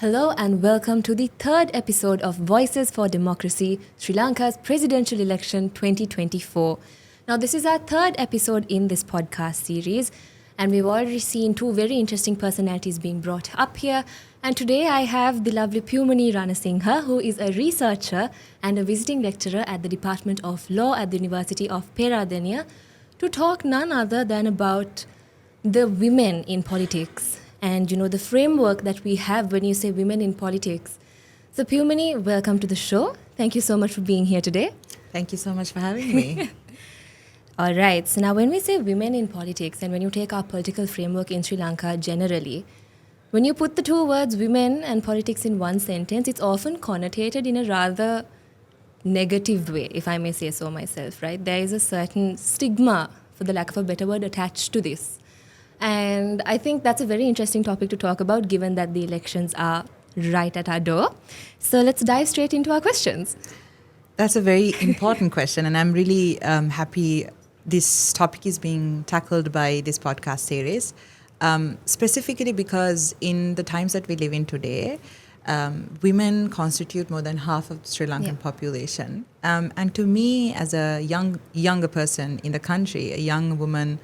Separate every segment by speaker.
Speaker 1: Hello and welcome to the third episode of Voices for Democracy, Sri Lanka's Presidential Election 2024. Now, this is our third episode in this podcast series, and we've already seen two very interesting personalities being brought up here. And today I have the lovely Piyumani Ranasinghe, who is a researcher and a visiting lecturer at the Department of Law at the University of Peradeniya, to talk none other than about the women in politics and, the framework that we have when you say women in politics. So Piyumani, welcome to the show. Thank you so much for being here today.
Speaker 2: Thank you so much for having me.
Speaker 1: All right. So now when we say women in politics and when you take our political framework in Sri Lanka generally, when you put the two words women and politics in one sentence, it's often connotated in a rather negative way, if I may say so myself, right? There is a certain stigma, for the lack of a better word, attached to this. And I think that's a very interesting topic to talk about, given that the elections are right at our door. So let's dive straight into our questions.
Speaker 2: That's a very important question, and I'm really happy this topic is being tackled by this podcast series, specifically because in the times that we live in today, women constitute more than half of the Sri Lankan population. And to me, as a younger person in the country, a young woman,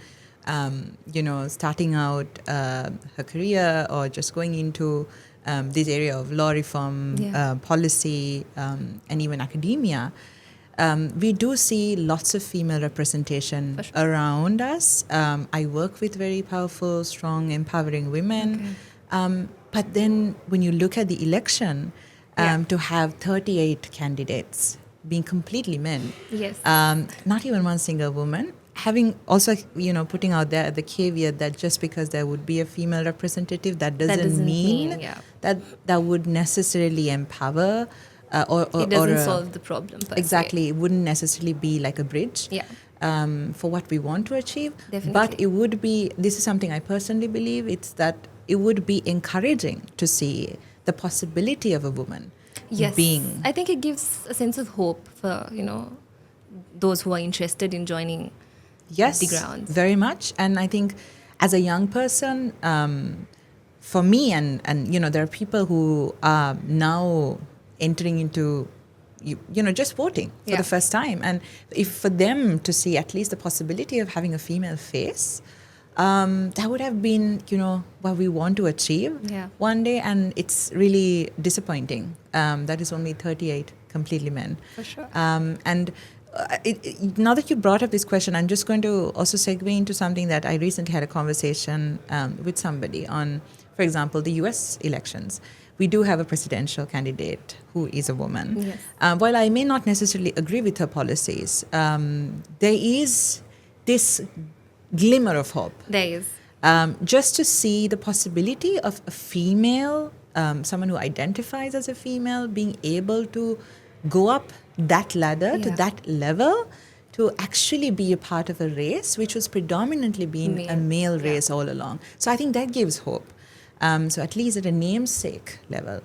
Speaker 2: starting out her career or just going into this area of law reform, policy, and even academia, we do see lots of female representation around us. I work with very powerful, strong, empowering women. But then when you look at the election, to have 38 candidates being completely men, not even one single woman, having also, putting out there the caveat that just because there would be a female representative, that doesn't mean that would necessarily empower or
Speaker 1: it doesn't solve the problem.
Speaker 2: Exactly. It wouldn't necessarily be like a bridge for what we want to achieve.
Speaker 1: Definitely.
Speaker 2: But it would be, this is something I personally believe, it's that it would be encouraging to see the possibility of a woman being.
Speaker 1: I think it gives a sense of hope for, those who are interested in joining the grounds.
Speaker 2: Very much. And I think as a young person, for me, and there are people who are now entering into, just voting for the first time. And if for them to see at least the possibility of having a female face, that would have been, what we want to achieve one day. And it's really disappointing. That is only 38 completely men.
Speaker 1: For sure.
Speaker 2: And now that you brought up this question, I'm just going to also segue into something that I recently had a conversation with somebody on, for example, the US elections. We do have a presidential candidate who is a woman.
Speaker 1: Yes.
Speaker 2: While I may not necessarily agree with her policies, there is this glimmer of hope.
Speaker 1: There is.
Speaker 2: Just to see the possibility of a female, someone who identifies as a female, being able to go up that ladder to that level to actually be a part of a race which was predominantly being a male race all along. So I think that gives hope. So at least at a namesake level,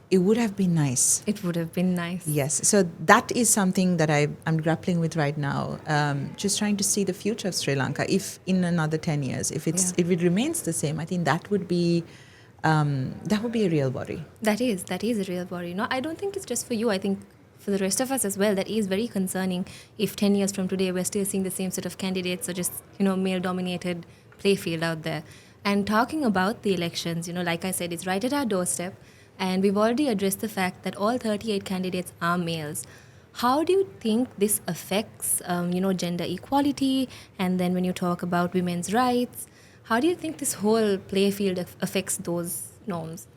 Speaker 2: it would have been nice.
Speaker 1: It would have been nice.
Speaker 2: Yes. So that is something that I'm grappling with right now. Just trying to see the future of Sri Lanka. If in another 10 years, if it remains the same, I think that would be a real worry.
Speaker 1: That is a real worry. No, I don't think it's just for you. I think for the rest of us as well, that is very concerning. If 10 years from today, we're still seeing the same sort of candidates or just, male-dominated playfield out there. And talking about the elections, like I said, it's right at our doorstep. And we've already addressed the fact that all 38 candidates are males. How do you think this affects, gender equality? And then when you talk about women's rights, how do you think this whole playfield affects those norms?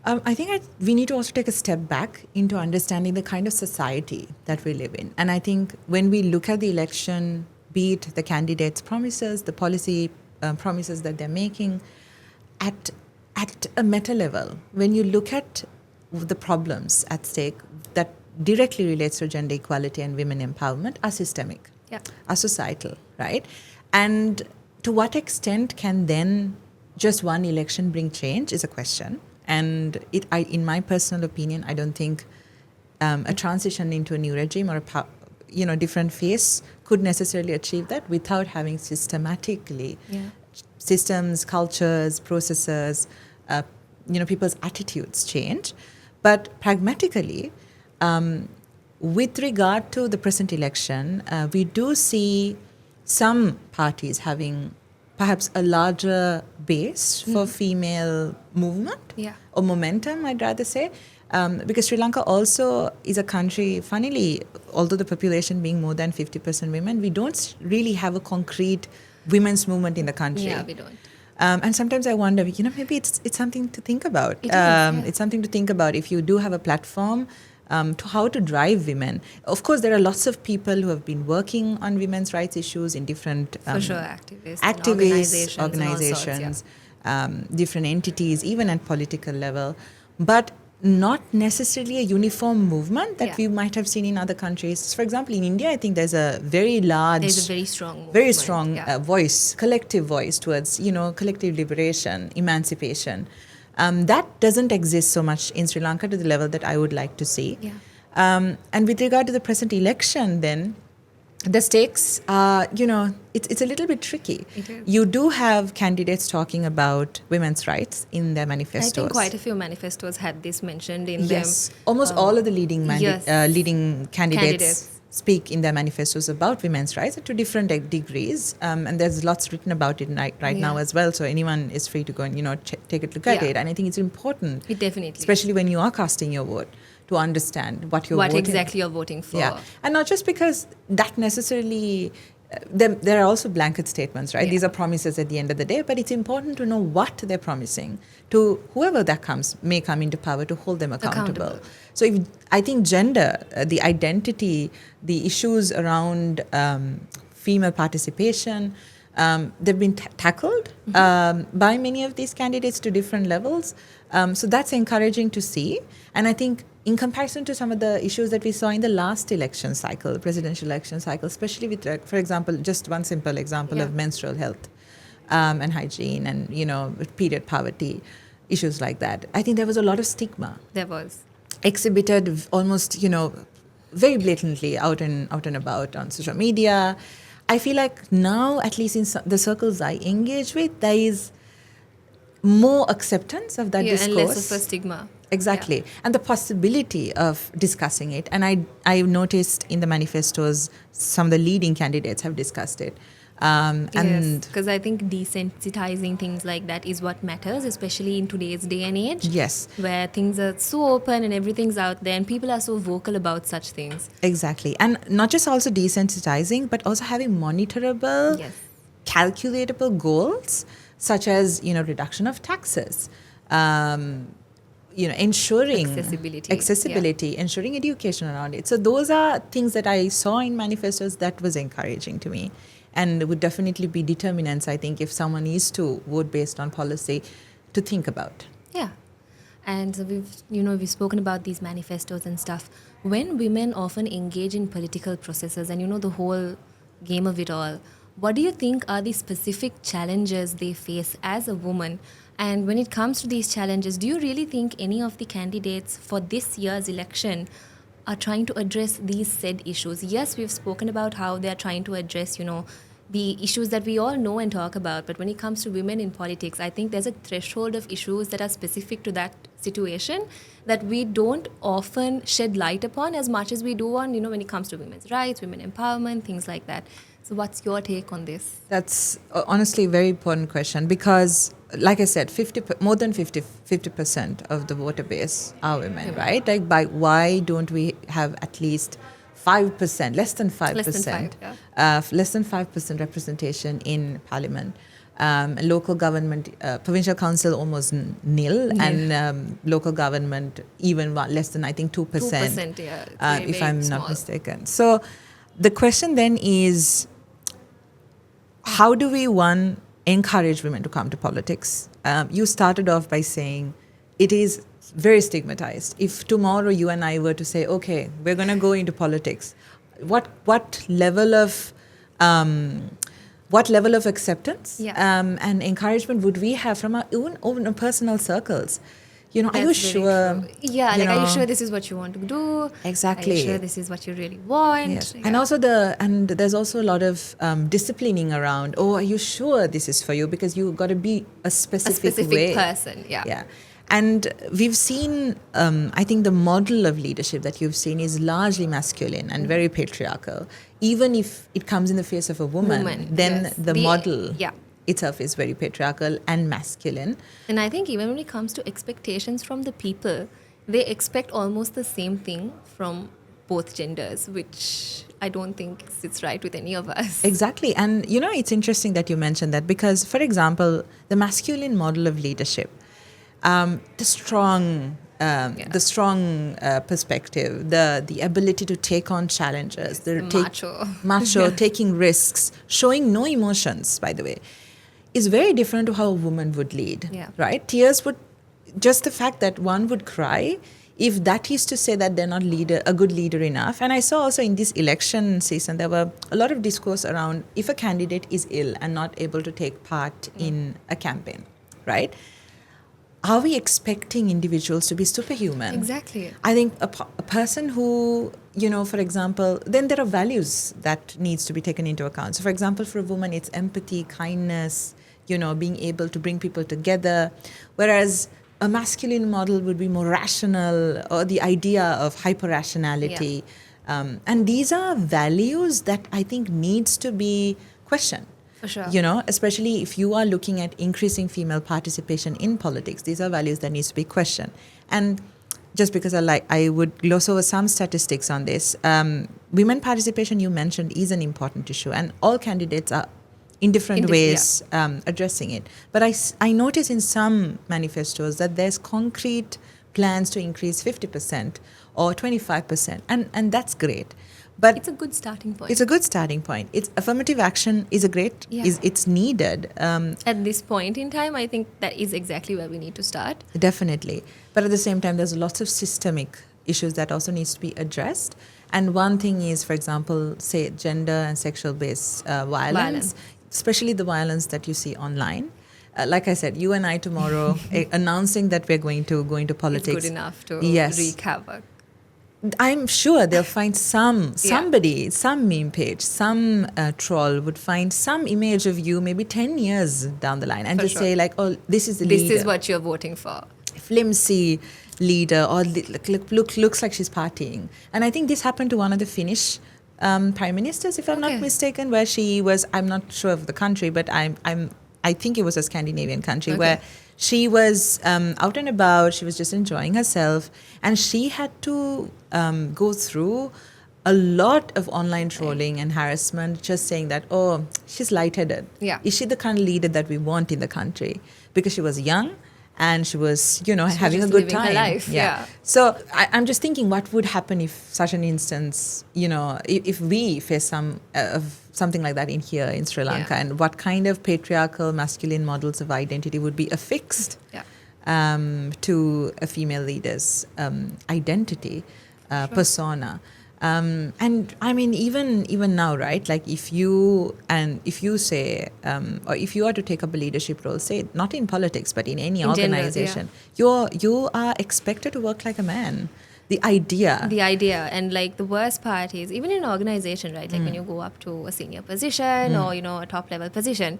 Speaker 2: I think we need to also take a step back into understanding the kind of society that we live in. And I think when we look at the election, be it the candidates' promises, the policy promises that they're making, at a meta level, when you look at the problems at stake that directly relates to gender equality and women empowerment, are systemic, are societal, right? And to what extent can then just one election bring change is a question. And in my personal opinion, I don't think a transition into a new regime or a different phase could necessarily achieve that without having systematically systems, cultures, processes, people's attitudes change. But pragmatically, with regard to the present election, we do see some parties having perhaps a larger base for female movement or momentum, I'd rather say. Because Sri Lanka also is a country, funnily, although the population being more than 50% women, we don't really have a concrete women's movement in the country.
Speaker 1: Yeah, we don't.
Speaker 2: And sometimes I wonder, maybe it's something to think about. It's something to think about if you do have a platform to how to drive women. Of course, there are lots of people who have been working on women's rights issues in different
Speaker 1: activists,
Speaker 2: organizations, different entities, even at political level, but not necessarily a uniform movement that we might have seen in other countries. For example, in India, I think there's a very
Speaker 1: strong
Speaker 2: voice, collective voice towards, collective liberation, emancipation. That doesn't exist so much in Sri Lanka to the level that I would like to see.
Speaker 1: Yeah.
Speaker 2: And with regard to the present election, then, the stakes are, it's a little bit tricky.
Speaker 1: It is.
Speaker 2: You do have candidates talking about women's rights in their manifestos.
Speaker 1: I think quite a few manifestos had this mentioned in them.
Speaker 2: Yes, almost all of the leading candidates speak in their manifestos about women's rights to different degrees. And there's lots written about it right now as well. So anyone is free to go and, take a look at it. And I think it's important.
Speaker 1: It definitely.
Speaker 2: Especially when you are casting your vote, to understand what
Speaker 1: exactly you're voting for.
Speaker 2: Yeah. And not just because that necessarily, there are also blanket statements, right?
Speaker 1: Yeah.
Speaker 2: These are promises at the end of the day, but it's important to know what they're promising to whoever that may come into power, to hold them accountable. So I think gender, the identity, the issues around female participation, they've been tackled by many of these candidates to different levels. So that's encouraging to see. And I think in comparison to some of the issues that we saw in the last election cycle, the presidential election cycle, especially with, for example, just one simple example of menstrual health and hygiene and, period poverty, issues like that. I think there was a lot of stigma.
Speaker 1: There was.
Speaker 2: Exhibited almost, very blatantly out and about on social media. I feel like now, at least in the circles I engage with, there is more acceptance of that discourse.
Speaker 1: And less of a stigma.
Speaker 2: Exactly. Yeah. And the possibility of discussing it. And I noticed in the manifestos, some of the leading candidates have discussed it.
Speaker 1: Yes, because I think desensitizing things like that is what matters, especially in today's day and age.
Speaker 2: Yes.
Speaker 1: Where things are so open and everything's out there and people are so vocal about such things.
Speaker 2: Exactly. And not just also desensitizing, but also having monitorable, calculatable goals, such as, reduction of taxes, ensuring accessibility, ensuring education around it. So those are things that I saw in manifestos that was encouraging to me, and would definitely be determinants, I think, if someone is to vote based on policy, to think about.
Speaker 1: Yeah. And so we've spoken about these manifestos and stuff. When women often engage in political processes and the whole game of it all, what do you think are the specific challenges they face as a woman? And when it comes to these challenges, do you really think any of the candidates for this year's election are trying to address these said issues? Yes, we've spoken about how they're trying to address, the issues that we all know and talk about. But when it comes to women in politics, I think there's a threshold of issues that are specific to that situation that we don't often shed light upon as much as we do on, when it comes to women's rights, women empowerment, things like that. So what's your take on this?
Speaker 2: That's honestly a very important question because, like I said, more than 50% of the voter base are women, right? Like, why don't we have at least 5%, less than 5%, less than 5% representation in parliament? Local government, provincial council almost nil, and local government even less than, I think, 2%.
Speaker 1: 2%,
Speaker 2: if I'm not mistaken. So the question then is, how do we, encourage women to come to politics? You started off by saying it is very stigmatized. If tomorrow you and I were to say, okay, we're going to go into politics, what level of acceptance and encouragement would we have from our own personal circles? Are you sure?
Speaker 1: True. Yeah, are you sure this is what you want to do?
Speaker 2: Exactly.
Speaker 1: Are you sure this is what you really want?
Speaker 2: Yes. Yeah. And also there's also a lot of disciplining around, are you sure this is for you? Because you've got to be a specific way.
Speaker 1: person,
Speaker 2: Yeah. And we've seen, I think the model of leadership that you've seen is largely masculine and very patriarchal. Even if it comes in the face of a woman, then
Speaker 1: yes.
Speaker 2: the model
Speaker 1: Yeah.
Speaker 2: itself is very patriarchal and masculine.
Speaker 1: And I think even when it comes to expectations from the people, they expect almost the same thing from both genders, which I don't think sits right with any of us.
Speaker 2: Exactly. And, it's interesting that you mentioned that because, for example, the masculine model of leadership, the strong perspective, the ability to take on challenges, macho, taking risks, showing no emotions, by the way, is very different to how a woman would lead.
Speaker 1: Yeah.
Speaker 2: Right? Tears would, just the fact that one would cry, if that is to say that they're not a good leader enough. And I saw also in this election season, there were a lot of discourse around if a candidate is ill and not able to take part in a campaign, right? Are we expecting individuals to be superhuman?
Speaker 1: Exactly.
Speaker 2: I think a person who, for example, then there are values that needs to be taken into account. So, for example, for a woman, it's empathy, kindness, being able to bring people together. Whereas a masculine model would be more rational, or the idea of hyper-rationality. Yeah. And these are values that I think needs to be questioned.
Speaker 1: For sure.
Speaker 2: Especially if you are looking at increasing female participation in politics, these are values that needs to be questioned. And just because I would gloss over some statistics on this, women participation you mentioned is an important issue, and all candidates are in different ways addressing it. But I notice in some manifestos that there's concrete plans to increase 50% or 25%, and that's great. But
Speaker 1: it's a good starting point.
Speaker 2: It's a good starting point. It's affirmative action is it's needed.
Speaker 1: At this point in time, I think that is exactly where we need to start.
Speaker 2: Definitely. But at the same time, there's lots of systemic issues that also needs to be addressed. And one thing is, for example, say gender and sexual-based violence, especially the violence that you see online. Like I said, you and I tomorrow announcing that we're going to politics.
Speaker 1: It's good enough to wreak havoc.
Speaker 2: I'm sure they'll find somebody, some meme page, some troll would find some image of you maybe 10 years down the line and say like, oh, this is the leader.
Speaker 1: This is what you're voting for.
Speaker 2: Flimsy leader, or looks like she's partying. And I think this happened to one of the Finnish prime ministers, if I'm not mistaken, where she was, I'm not sure of the country, but I think it was a Scandinavian country where she was out and about, she was just enjoying herself, and she had to go through a lot of online trolling and harassment, just saying that, oh, she's lightheaded. Yeah. Is she the kind of leader that we want in the country? Because she was young and she was, having a good time.
Speaker 1: Her life. Yeah.
Speaker 2: So I'm just thinking what would happen if such an instance, if we face something like that in Sri Lanka, and what kind of patriarchal masculine models of identity would be affixed to a female leader's identity, persona. And I mean, even now, right? Like if you say, or if you are to take up a leadership role, say not in politics, but in any organization, you are expected to work like a man. The idea,
Speaker 1: and like the worst part is even in an organization, right? Like when you go up to a senior position or a top level position,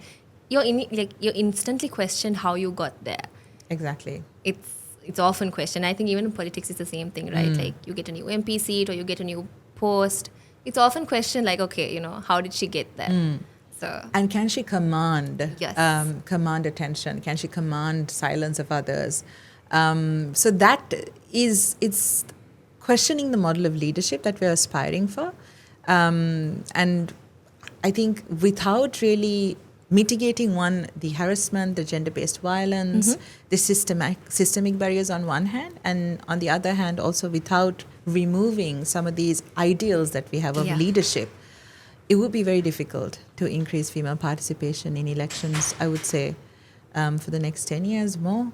Speaker 1: you're instantly questioned how you got there.
Speaker 2: Exactly.
Speaker 1: It's often questioned. I think even in politics, it's the same thing, right? Like you get a new MP seat or you get a new post. It's often questioned, like, okay, how did she get there? So,
Speaker 2: and can she command attention? Can she command silence of others? So it's questioning the model of leadership that we're aspiring for. And I think without really mitigating the harassment, the gender-based violence, the systemic barriers on one hand, and on the other hand also without removing some of these ideals that we have of leadership, it would be very difficult to increase female participation in elections, I would say, for the next 10 years more.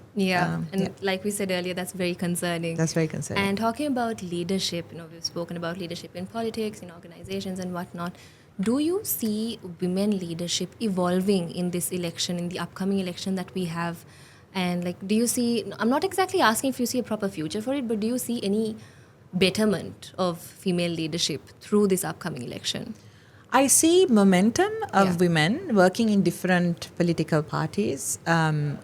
Speaker 1: Like we said earlier, that's very concerning.
Speaker 2: That's very concerning.
Speaker 1: And talking about leadership, we've spoken about leadership in politics, in organizations and whatnot. Do you see women leadership evolving in this election, in the upcoming election that we have? And like, do you see, I'm not exactly asking if you see a proper future for it, but do you see any betterment of female leadership through this upcoming election?
Speaker 2: I see momentum of
Speaker 1: Yeah.
Speaker 2: women working in different political parties,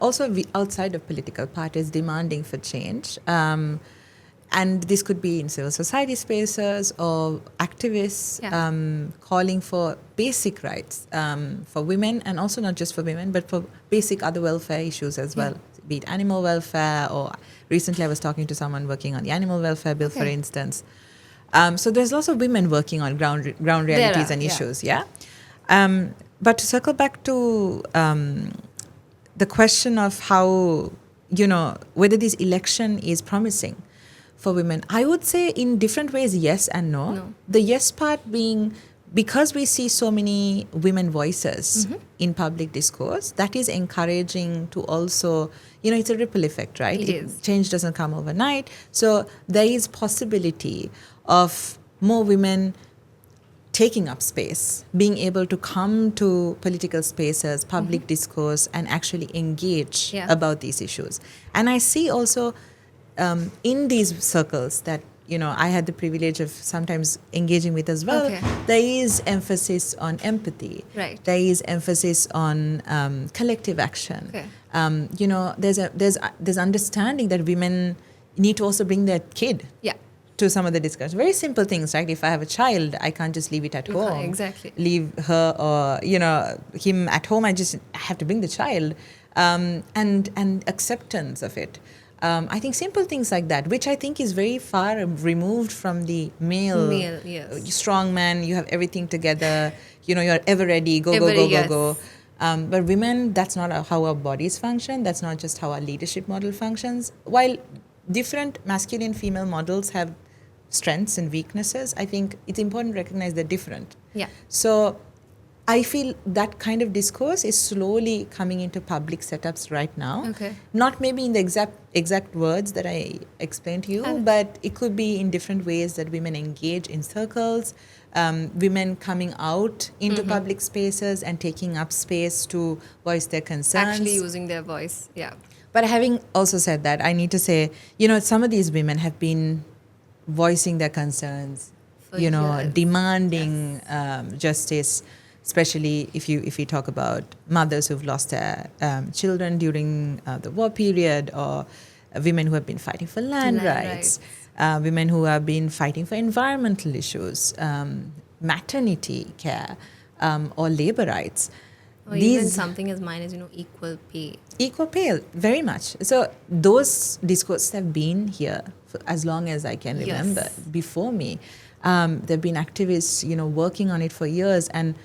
Speaker 2: also outside of political parties, demanding for change. And this could be in civil society spaces or activists calling for basic rights for women, and also not just for women, but for basic other welfare issues as well, be it animal welfare, or recently I was talking to someone working on the animal welfare bill, for instance. So there's lots of women working on ground realities and issues, but to circle back to the question of how, whether this election is promising for women, I would say in different ways, yes and no. The yes part being because we see so many women voices in public discourse, that is encouraging to also, it's a ripple effect, right?
Speaker 1: It is.
Speaker 2: Change doesn't come overnight. So there is possibility of more women taking up space, being able to come to political spaces, public discourse, and actually engage about these issues. And I see also in these circles that, I had the privilege of sometimes engaging with as well, there is emphasis on empathy.
Speaker 1: Right.
Speaker 2: There is emphasis on collective action. There's understanding that women need to also bring their kid to some of the discussions. Very simple things, right? If I have a child, I can't just leave it at home.
Speaker 1: Exactly.
Speaker 2: Leave her or, him at home. I have to bring the child and acceptance of it. I think simple things like that, which I think is very far removed from the male strong man, you have everything together, you're ever ready, go. But women, that's not how our bodies function. That's not just how our leadership model functions. While different masculine, female models have strengths and weaknesses, I think it's important to recognize they're different. So I feel that kind of discourse is slowly coming into public setups right now. Not maybe in the exact words that I explained to you, but it could be in different ways that women engage in circles, women coming out into public spaces and taking up space to voice their concerns.
Speaker 1: Actually using their voice,
Speaker 2: But having also said that, I need to say, some of these women have been voicing their concerns, demanding justice, especially if you talk about mothers who've lost their children during the war period, or women who have been fighting for land rights, women who have been fighting for environmental issues, maternity care, or labor rights.
Speaker 1: Or even something as mine as, equal pay.
Speaker 2: Equal pay, very much. So those discourses have been here for as long as I can remember, before me. There have been activists, working on it for years, and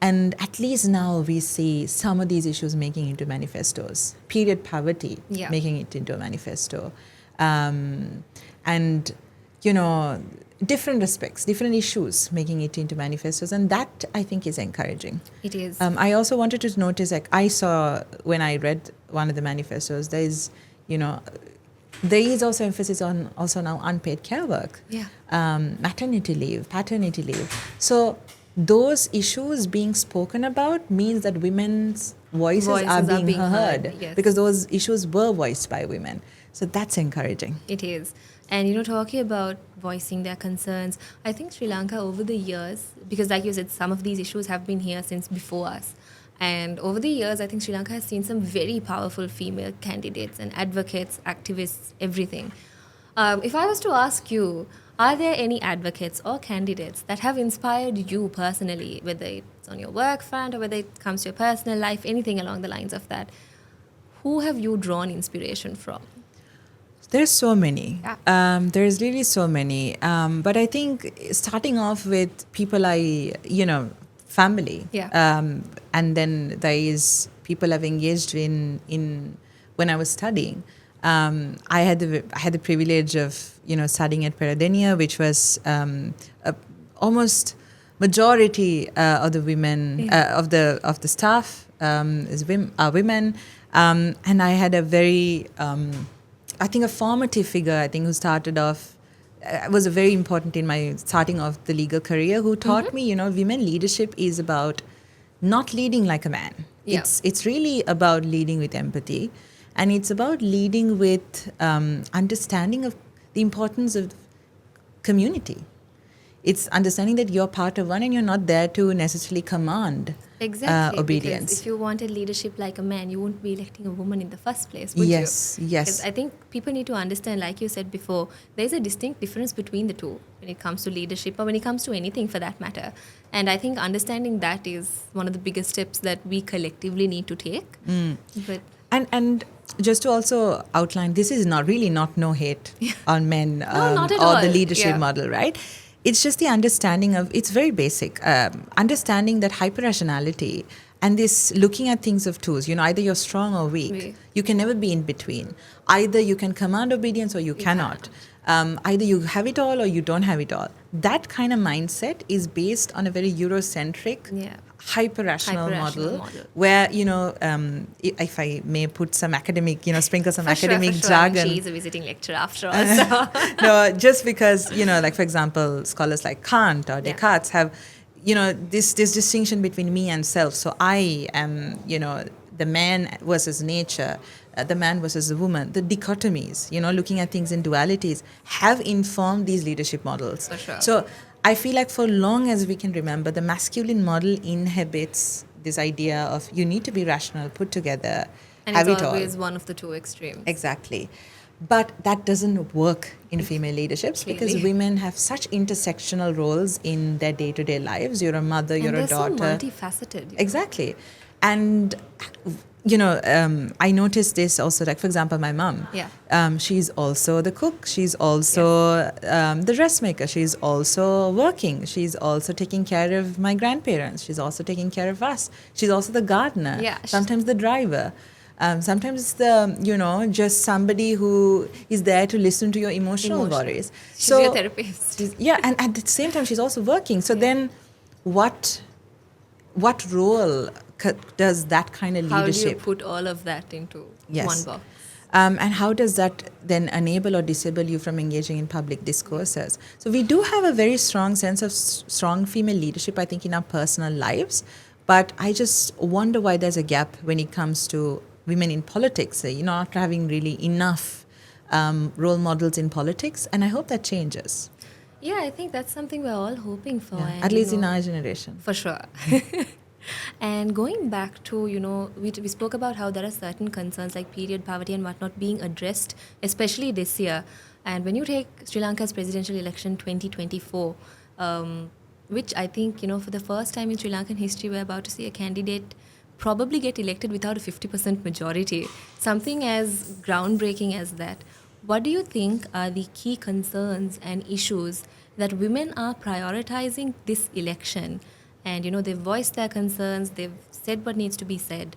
Speaker 2: at least now we see some of these issues making into manifestos. Period poverty, making it into a manifesto. And, different aspects, different issues making it into manifestos. And that, I think, is encouraging.
Speaker 1: It is.
Speaker 2: I also wanted to notice, I saw when I read one of the manifestos, there is also emphasis on also now unpaid care work, maternity leave, paternity leave. So those issues being spoken about means that women's voices are being heard. Because those issues were voiced by women. So that's encouraging.
Speaker 1: It is. And, talking about voicing their concerns, I think Sri Lanka over the years, because like you said, some of these issues have been here since before us. And over the years, I think Sri Lanka has seen some very powerful female candidates and advocates, activists, everything. If I was to ask you, are there any advocates or candidates that have inspired you personally, whether it's on your work front or whether it comes to your personal life, anything along the lines of that? Who have you drawn inspiration from?
Speaker 2: There's so many. There's really so many. But I think starting off with people family. And then there is people I've engaged in when I was studying. I had the privilege of studying at Peradeniya, which was almost majority of the women of the staff are women, and I had a very I think a formative figure who started off was very important in my starting off the legal career, who taught me women leadership is about not leading like a man. It's really about leading with empathy. And it's about leading with understanding of the importance of community. It's understanding that you're part of one and you're not there to necessarily command
Speaker 1: Exactly.
Speaker 2: obedience.
Speaker 1: Because if you wanted leadership like a man, you wouldn't be electing a woman in the first place, would you?
Speaker 2: Yes, yes.
Speaker 1: Because I think people need to understand, like you said before, there's a distinct difference between the two when it comes to leadership or when it comes to anything for that matter. And I think understanding that is one of the biggest steps that we collectively need to take. But
Speaker 2: And just to also outline, this is not no hate on men
Speaker 1: not at
Speaker 2: or
Speaker 1: all.
Speaker 2: the leadership
Speaker 1: Yeah.
Speaker 2: model, right? It's just the understanding of, it's very basic, understanding that hyper-rationality and this looking at things of twos, either you're strong or weak.
Speaker 1: Weak.
Speaker 2: You can never be in between. Either you can command obedience or you cannot. Either you have it all or you don't have it all. That kind of mindset is based on a very Eurocentric, hyper-rational model where, if I may put some academic, sprinkle some academic jargon.
Speaker 1: She's a visiting lecturer after all. So.
Speaker 2: No, just because, like, for example, scholars like Kant or Descartes have, this distinction between me and self. So I am, the man versus nature, the man versus the woman, the dichotomies, looking at things in dualities have informed these leadership models.
Speaker 1: For sure.
Speaker 2: So I feel like for long as we can remember, the masculine model inhabits this idea of you need to be rational, put together,
Speaker 1: and
Speaker 2: have
Speaker 1: it's
Speaker 2: it all.
Speaker 1: always one of the two extremes.
Speaker 2: Exactly. But that doesn't work in female leaderships because women have such intersectional roles in their day-to-day lives. You're a mother, you're a daughter.
Speaker 1: They're so multifaceted.
Speaker 2: Exactly. And I noticed this also, like, for example, my mom.
Speaker 1: Yeah.
Speaker 2: She's also the cook. She's also the dressmaker. She's also working. She's also taking care of my grandparents. She's also taking care of us. She's also the gardener.
Speaker 1: Yeah.
Speaker 2: Sometimes the driver. Sometimes it's the, just somebody who is there to listen to your emotional worries.
Speaker 1: She's your therapist.
Speaker 2: And at the same time, she's also working. So then what role does that kind of leadership...
Speaker 1: How do you put all of that into one box?
Speaker 2: And how does that then enable or disable you from engaging in public discourses? So we do have a very strong sense of strong female leadership, I think, in our personal lives. But I just wonder why there's a gap when it comes to women in politics, not having really enough role models in politics. And I hope that changes.
Speaker 1: Yeah, I think that's something we're all hoping for.
Speaker 2: Yeah,
Speaker 1: and,
Speaker 2: at least in our generation.
Speaker 1: For sure. And going back to, we spoke about how there are certain concerns like period poverty and whatnot being addressed, especially this year. And when you take Sri Lanka's presidential election 2024, which I think, for the first time in Sri Lankan history, we're about to see a candidate probably get elected without a 50% majority. Something as groundbreaking as that. What do you think are the key concerns and issues that women are prioritizing this election? And, they've voiced their concerns, they've said what needs to be said.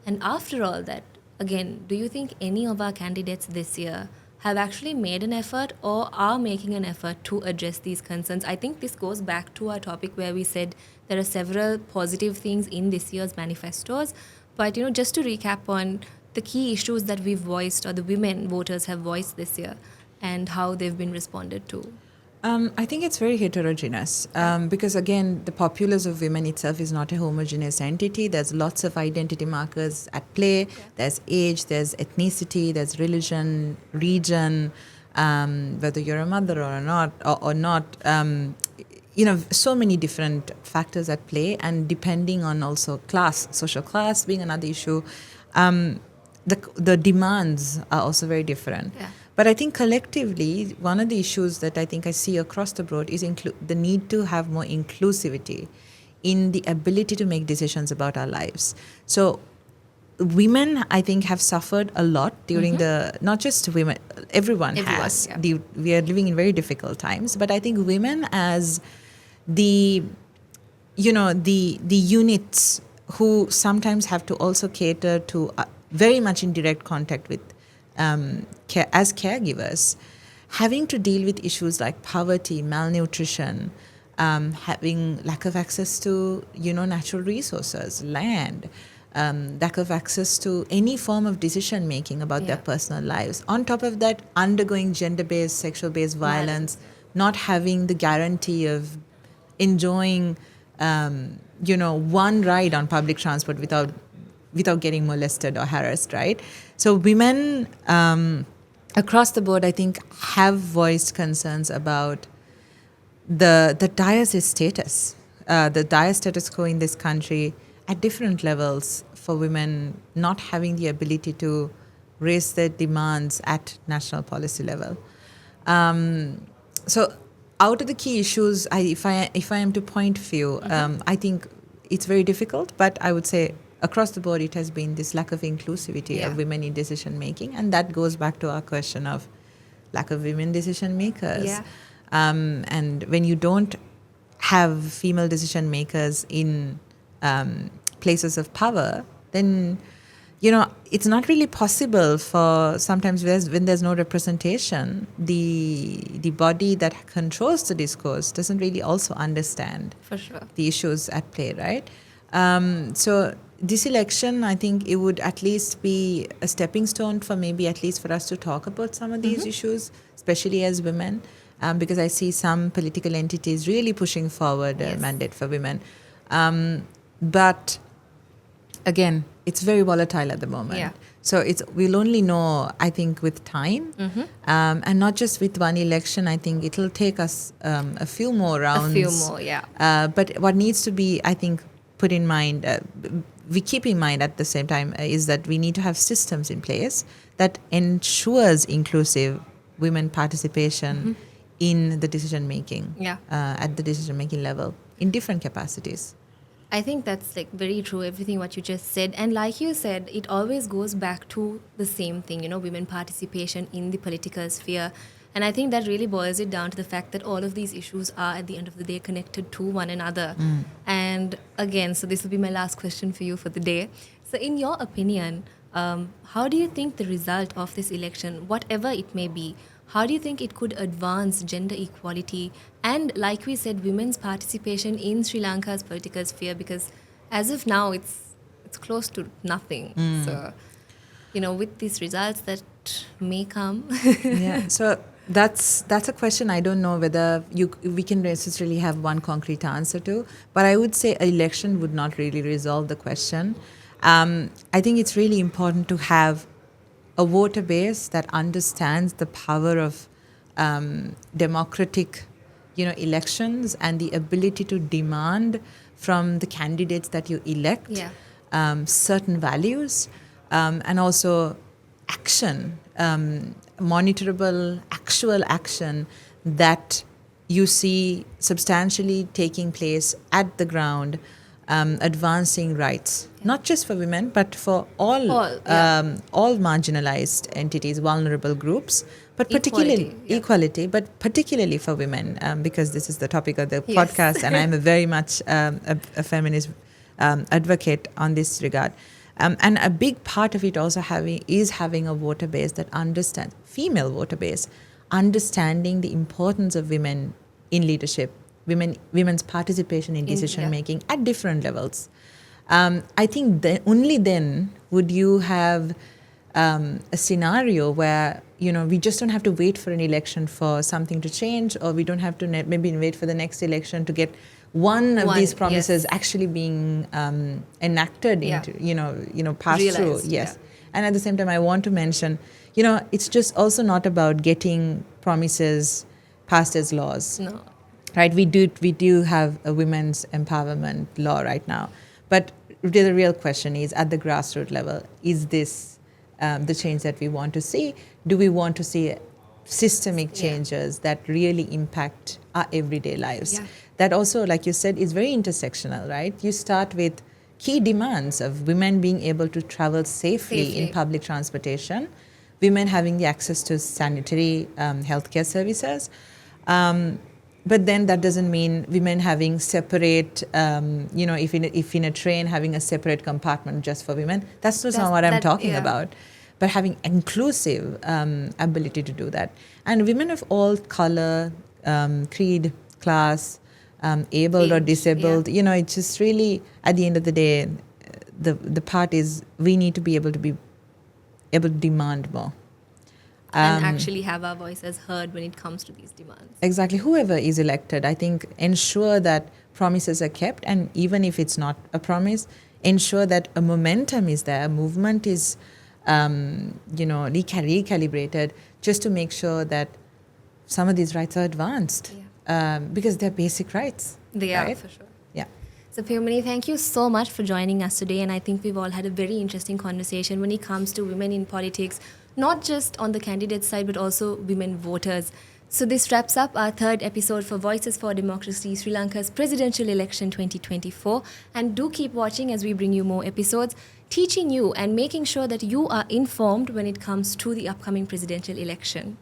Speaker 1: And after all that, again, do you think any of our candidates this year have actually made an effort or are making an effort to address these concerns? I think this goes back to our topic where we said there are several positive things in this year's manifestos. But, just to recap on the key issues that we've voiced or the women voters have voiced this year and how they've been responded to.
Speaker 2: I think it's very heterogeneous because, again, the populace of women itself is not a homogeneous entity. There's lots of identity markers at play. There's age, there's ethnicity, there's religion, region, whether you're a mother or not, so many different factors at play. And depending on also class, social class being another issue, the demands are also very different.
Speaker 1: Yeah.
Speaker 2: But I think collectively, one of the issues that I think I see across the board is the need to have more inclusivity in the ability to make decisions about our lives. So women, I think, have suffered a lot during not just women, everyone has.
Speaker 1: Yeah.
Speaker 2: We are living in very difficult times. But I think women as the units who sometimes have to also cater to very much in direct contact with as caregivers, having to deal with issues like poverty, malnutrition, having lack of access to, natural resources, land, lack of access to any form of decision making about their personal lives. On top of that, undergoing gender-based, sexual-based violence, not having the guarantee of enjoying, one ride on public transport without getting molested or harassed, right? So women across the board, I think, have voiced concerns about the dire status, the dire status quo in this country at different levels for women not having the ability to raise their demands at national policy level. So out of the key issues, if I am to point few, I think it's very difficult, but I would say across the board it has been this lack of inclusivity of women in decision making, and that goes back to our question of lack of women decision makers.
Speaker 1: Yeah.
Speaker 2: And when you don't have female decision makers in places of power, then it's not really possible for sometimes when there's no representation, the body that controls the discourse doesn't really also understand
Speaker 1: For sure.
Speaker 2: the issues at play, right? So this election, I think it would at least be a stepping stone for maybe at least for us to talk about some of these issues, especially as women, because I see some political entities really pushing forward a mandate for women. But again, it's very volatile at the moment.
Speaker 1: Yeah.
Speaker 2: So we'll only know, I think, with time, and not just with one election. I think it'll take us a few more rounds.
Speaker 1: A few more, yeah.
Speaker 2: But what needs to be, I think, put in mind, we keep in mind at the same time, is that we need to have systems in place that ensures inclusive women participation in the decision making, at the decision making level in different capacities.
Speaker 1: I think that's like very true, everything what you just said. And like you said, it always goes back to the same thing, women participation in the political sphere. And I think that really boils it down to the fact that all of these issues are at the end of the day connected to one another. And again, so this will be my last question for you for the day. So in your opinion, how do you think the result of this election, whatever it may be, how do you think it could advance gender equality and, like we said, women's participation in Sri Lanka's political sphere? Because as of now, it's close to nothing. So, with these results that may come.
Speaker 2: So that's a question I don't know whether we can necessarily have one concrete answer to. But I would say an election would not really resolve the question. I think it's really important to have a voter base that understands the power of democratic, elections and the ability to demand from the candidates that you elect certain values and also action, monitorable, actual action that you see substantially taking place at the ground, advancing rights, not just for women, but for all marginalized entities, vulnerable groups, but particularly equality, but particularly for women, because this is the topic of the podcast, and I'm a very much a feminist advocate on this regard. And a big part of it also having a voter base that understands, female voter base, understanding the importance of women in leadership, women's participation in decision making at different levels. I think only then would you have a scenario where we just don't have to wait for an election for something to change, or we don't have to maybe wait for the next election to get one of these promises actually being enacted into passed
Speaker 1: realized,
Speaker 2: through. And at the same time, I want to mention, it's just also not about getting promises passed as laws.
Speaker 1: No.
Speaker 2: Right, we do have a women's empowerment law right now, but the real question is, at the grassroots level, is this the change that we want to see? Do we want to see systemic changes that really impact our everyday lives? That also, like you said, is very intersectional, right? You start with key demands of women being able to travel safely in public transportation, women having the access to sanitary healthcare services. But then that doesn't mean women having separate, if in a train having a separate compartment just for women. That's not what I'm talking about. But having inclusive ability to do that. And women of all color, creed, class, able or disabled, it's just really, at the end of the day, the part is we need to be able to demand more.
Speaker 1: And actually have our voices heard when it comes to these demands.
Speaker 2: Exactly. Whoever is elected, I think, ensure that promises are kept, and even if it's not a promise, ensure that a momentum is there, a movement is, recalibrated, just to make sure that some of these rights are advanced. because they're basic rights.
Speaker 1: They are,
Speaker 2: right?
Speaker 1: for sure.
Speaker 2: Yeah.
Speaker 1: So Piyumani, thank you so much for joining us today, and I think we've all had a very interesting conversation when it comes to women in politics, not just on the candidate side, but also women voters. So this wraps up our third episode for Voices for Democracy, Sri Lanka's presidential election 2024. And do keep watching as we bring you more episodes, teaching you and making sure that you are informed when it comes to the upcoming presidential election.